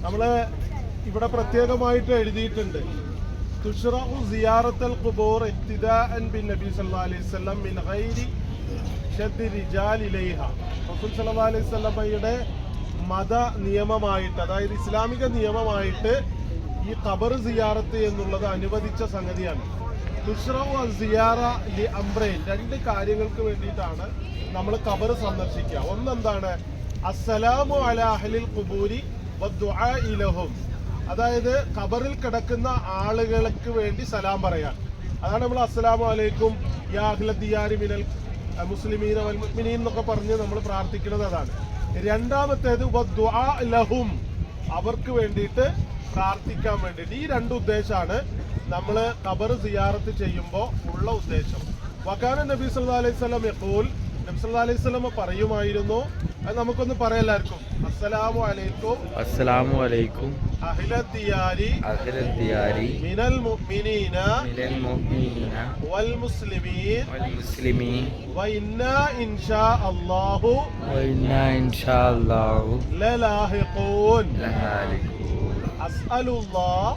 നമ്മള് ഇവിടെ പ്രത്യേകമായിട്ട് എഴുതിയിട്ടുണ്ട്, തുഷ്റഉ സിയാറത്തുൽ ഖുബൂർ ഇഖ്തിദാഅൻ ബിന്നബി സല്ലല്ലാഹു അലൈഹി വസല്ലം മിൻ ഗൈരി ശദ്ദി റിജാൽ ഇലൈഹ. റസൂൽ സല്ലല്ലാഹു അലൈഹി വസല്ലമയുടെ മത നിയമമായിട്ട്, അതായത് ഇസ്ലാമിക നിയമമായിട്ട് ഈ ഖബർ സിയാറത്ത് എന്നുള്ളത് അനുവദിച്ച സംഗതിയാണ്. തുഷ്റഉ സിയാറ ലി അംറൈൻ, രണ്ട് കാര്യങ്ങൾക്ക് വേണ്ടിയിട്ടാണ് നമ്മൾ ഖബർ സന്ദർശിക്കുക. ഒന്നെന്താണ്? അസ്സലാമു അലാ അഹ്ലിൽ ഖുബൂരി വദ്ദുആ ലഹും, അതായത് ഖബറിൽ കിടക്കുന്ന ആളുകൾക്ക് വേണ്ടി സലാം പറയാൻ. അതാണ് നമ്മൾ അസ്സലാമു അലൈക്കും യാ അഹ്ലദ് ദിയാരി മിനൽ മുസ്ലിമീന വൽ മുഅ്മിനീൻ എന്നൊക്കെ പറഞ്ഞ് നമ്മൾ പ്രാർത്ഥിക്കുന്നത് അതാണ്. രണ്ടാമത്തേത് വദ്ദുആ ലഹും, അവർക്ക് വേണ്ടിയിട്ട് പ്രാർത്ഥിക്കാൻ വേണ്ടിയിട്ട്. ഈ രണ്ട് ഉദ്ദേശമാണ് നമ്മൾ ഖബർ സിയാറത്ത് ചെയ്യുമ്പോൾ ഉള്ള ഉദ്ദേശം. വകാന നബി സല്ലല്ലാഹു അലൈഹി വസല്ലം യഖൂൽ, നബി സല്ലല്ലാഹു അലൈഹി വസല്ലം പറയുമായിരുന്നു, അത് നമുക്കൊന്ന് പറയാം എല്ലാവർക്കും. അസ്സലാമു അലൈക്കും, അസ്സലാമു അലൈക്കും അഹ്ലദ് ദിയാരി മിനൽ മുഅ്മിനീന വൽ മുസ്ലിമീൻ വ ഇന്നാ ഇൻഷാ അല്ലാഹു ലലാഹിഖൂൻ അസ്അലുല്ലാഹ്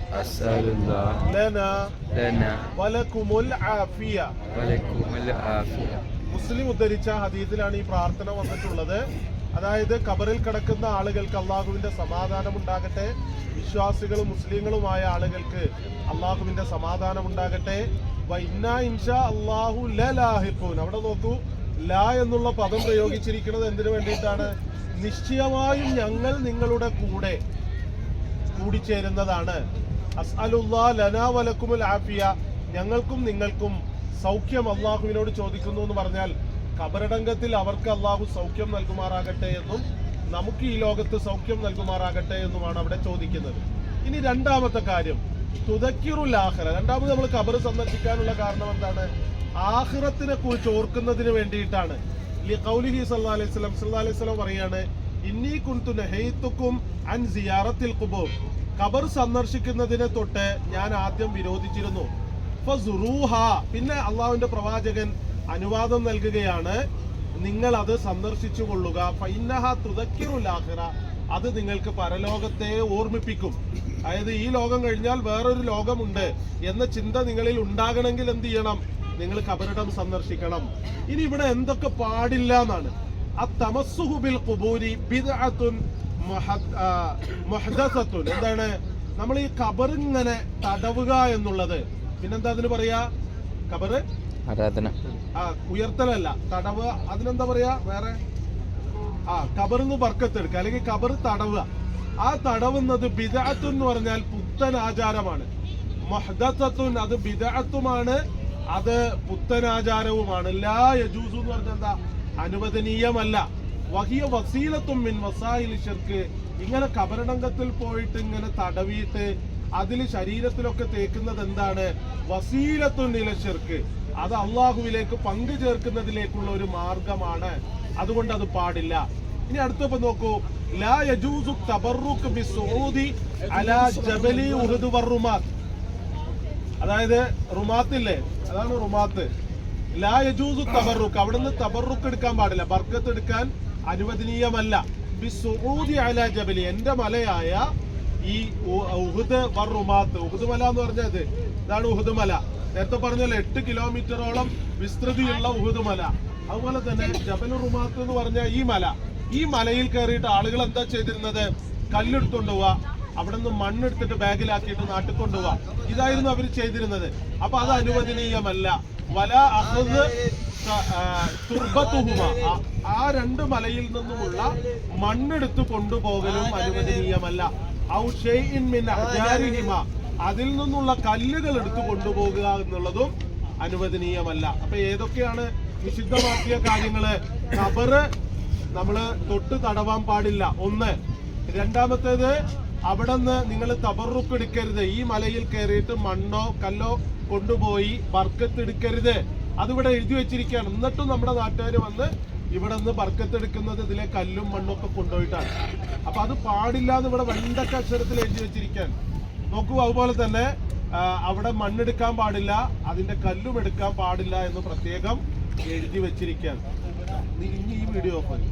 ലനാ വലകുമുൽ ആഫിയ. മുസ്ലിം ഉദ്ധരിച്ച ഹദീസിലാണ് ഈ പ്രാർത്ഥന വന്നിട്ടുള്ളത്. അതായത് ഖബറിൽ കിടക്കുന്ന ആളുകൾക്ക് അള്ളാഹുവിന്റെ സമാധാനം ഉണ്ടാകട്ടെ, വിശ്വാസികളും മുസ്ലിങ്ങളുമായ ആളുകൾക്ക് അള്ളാഹുവിന്റെ സമാധാനം ഉണ്ടാകട്ടെ. വഇന്നാ ഇൻഷാ അല്ലാഹു ലലാഹിഖൂൻ. അവിടെ നോക്കൂ, ലാ എന്നുള്ള പദം പ്രയോഗിച്ചിരിക്കുന്നത് എന്തിനു വേണ്ടിയിട്ടാണ്? നിശ്ചയമായും ഞങ്ങൾ നിങ്ങളുടെ കൂടെ കൂടിച്ചേരുന്നതാണ്. അസ്അലുല്ലാഹ് ലനാ വലകുമുൽ ആഫിയ, ഞങ്ങൾക്കും നിങ്ങൾക്കും സൗഖ്യം അള്ളാഹുവിനോട് ചോദിക്കുന്നു എന്ന് പറഞ്ഞാൽ ഖബറടങ്കത്തിൽ അവർക്ക് അള്ളാഹു സൗഖ്യം നൽകുമാറാകട്ടെ എന്നും നമുക്ക് ഈ ലോകത്ത് സൗഖ്യം നൽകുമാറാകട്ടെ എന്നുമാണ് അവിടെ ചോദിക്കുന്നത്. ഇനി രണ്ടാമത്തെ കാര്യം തുദക്കിറുൽ ആഖിറ. രണ്ടാമത് നമ്മൾ ഖബർ സന്ദർശിക്കാനുള്ള കാരണം എന്താണ്? ആഖിറത്തിനെ കുറിച്ച് ഓർക്കുന്നതിന് വേണ്ടിയിട്ടാണ്. ലിഖൗലിഹി സല്ലല്ലാഹു അലൈഹി വസല്ലം പറയാണ്, ഇന്നി കുൻതു നഹൈതുക്കും അൻ സിയാറത്തിൽ ഖുബൂർ, ഖബർ സന്ദർശിക്കുന്നതിനെ തൊട്ട് ഞാൻ ആദ്യം വിരോധിച്ചിരുന്നു. ഫസുറൂഹ, പിന്നെ അള്ളാഹുവിന്റെ പ്രവാചകൻ അനുവാദം നൽകുകയാണ്, നിങ്ങൾ അത് സന്ദർശിച്ചു കൊള്ളുക. ഫഇന്നഹ തുദക്കിറുൽ ആഖിറ, അത് നിങ്ങൾക്ക് പരലോകത്തെ ഓർമ്മിപ്പിക്കും. അതായത് ഈ ലോകം കഴിഞ്ഞാൽ വേറൊരു ലോകമുണ്ട് എന്ന ചിന്ത നിങ്ങളിൽ ഉണ്ടാകണമെങ്കിൽ എന്ത് ചെയ്യണം? നിങ്ങൾ ഖബറിടം സന്ദർശിക്കണം. ഇനി ഇവിടെ എന്തൊക്കെ പാടില്ല എന്നാണ്. അത്തമസ്സുഹു ബിൽ ഖുബൂരി ബിദ്അത്തുൻ മുഹ്ദസത്തുൻ. എന്താണ്? നമ്മൾ ഈ ഖബർ ഇങ്ങനെ തടവുക എന്നുള്ളത്, പിന്നെന്താ അതിന് പറയാ? ഖബർ ആരാധന, ഉയർത്തലല്ല, തടവുക. അതിനെന്താ പറയാ വേറെ? ഖബറിന്ന് ബർക്കത്തെടുക്കുക, അല്ലെങ്കിൽ ഖബർ തടവുക. ആ തടവുന്നത് ബിദ്അത്തുൻ എന്ന് പറഞ്ഞാൽ പുത്തൻ ആചാരമാണ്. മുഹ്ദസത്തുൻ, അത് ബിദ്അത്തുമാണ്, അത് പുത്തൻ ആചാരവുമാണ്. ലാ യജൂസു എന്ന് പറഞ്ഞാൽ എന്താ? അനുവദനീയമല്ല. വഹിയ വസീലത്തും മിൻ വസായിലി ശിർക്ക്. ഇങ്ങനെ ഖബറടങ്കത്തിൽ പോയിട്ട് ഇങ്ങനെ തടവിയിട്ട് അതിൽ ശരീരത്തിലൊക്കെ തേക്കുന്നത് എന്താണ്? വസീലത്തുൻ ഇല ശിർക്ക്, അത് അള്ളാഹുവിലേക്ക് പങ്കു ചേർക്കുന്നതിലേക്കുള്ള ഒരു മാർഗമാണ്. അതുകൊണ്ട് അത് പാടില്ല. ഇനി അടുത്തപ്പോ നോക്കൂ, ലാ യജൂസു തബറുക് ബിസ്ഊദി അലാ ജബലി ഉഹദ് വറുമാത്ത്. അതായത് റുമാത്തില്ലേ, അതാണ് റുമാത്ത്. ലാ യജൂസു തബറുക്, അവിടുന്ന് തബറുക്ക് എടുക്കാൻ പാടില്ല, ബർക്കത്ത് എടുക്കാൻ അനുവദനീയമല്ല. ബിസ്ഊദി അലാ ജബലി, എന്റെ മലയായ ഈ ഉഹദ് വറുമാത്ത്. ഉഹദ് മല എന്ന് പറഞ്ഞത് ഇതാണ് ഉഹദ് മല. നേരത്തെ പറഞ്ഞല്ലോ 8 കിലോമീറ്ററോളം വിസ്തൃതിയുള്ള ഉഹദ് മല. അതുപോലെ തന്നെ ജബൽ റുമാത്ത് എന്ന് പറഞ്ഞ ഈ മലയിൽ കയറിയിട്ട് ആളുകൾ എന്താ ചെയ്തിരുന്നത്? കല്ലെടുത്തുകൊണ്ട് പോവുക, അവിടെ നിന്ന് മണ്ണെടുത്തിട്ട് ബാഗിലാക്കിയിട്ട് നാട്ടിൽ കൊണ്ടുപോവുക. ഇതായിരുന്നു അവർ ചെയ്തിരുന്നത്. അപ്പൊ അത് അനുവദനീയമല്ല. വല അഖദ് തുർബതുഹുമ, ആ രണ്ട് മലയിൽ നിന്നുമുള്ള മണ്ണെടുത്ത് കൊണ്ടുപോകലും അനുവദനീയമല്ല. ഔ ഷൈഇൻ മിൻ അഹ്ജാരിഹിമ, അതിൽ നിന്നുള്ള കല്ലുകൾ എടുത്തു കൊണ്ടുപോകുക എന്നുള്ളതും അനുവദനീയമല്ല. അപ്പൊ ഏതൊക്കെയാണ് നിഷിദ്ധമാക്കിയ കാര്യങ്ങള്? ഖബറ് നമ്മള് തൊട്ട് തടവാൻ പാടില്ല, ഒന്ന്. രണ്ടാമത്തേത്, അവിടെ നിന്ന് നിങ്ങൾ തബറുക്ക് എടുക്കരുത്. ഈ മലയിൽ കയറിയിട്ട് മണ്ണോ കല്ലോ കൊണ്ടുപോയി ബർക്കത്ത് എടുക്കരുത്. അതിവിടെ എഴുതി വെച്ചിരിക്കുകയാണ്. എന്നിട്ടും നമ്മുടെ നാട്ടുകാർ വന്ന് ഇവിടെ നിന്ന് ബർക്കത്ത് എടുക്കുന്നത് ഇതിലെ കല്ലും മണ്ണും ഒക്കെ കൊണ്ടുപോയിട്ടാണ്. അപ്പൊ അത് പാടില്ല എന്ന് ഇവിടെ വെണ്ടക്ക അക്ഷരത്തിൽ എഴുതി വെച്ചിരിക്കാൻ നോക്കൂ. അതുപോലെ തന്നെ അവിടെ മണ്ണെടുക്കാൻ പാടില്ല, അതിന്റെ കല്ലും എടുക്കാൻ പാടില്ല എന്ന് പ്രത്യേകം എഴുതി വെച്ചിരിക്കാൻ. ഇനി ഈ വീഡിയോ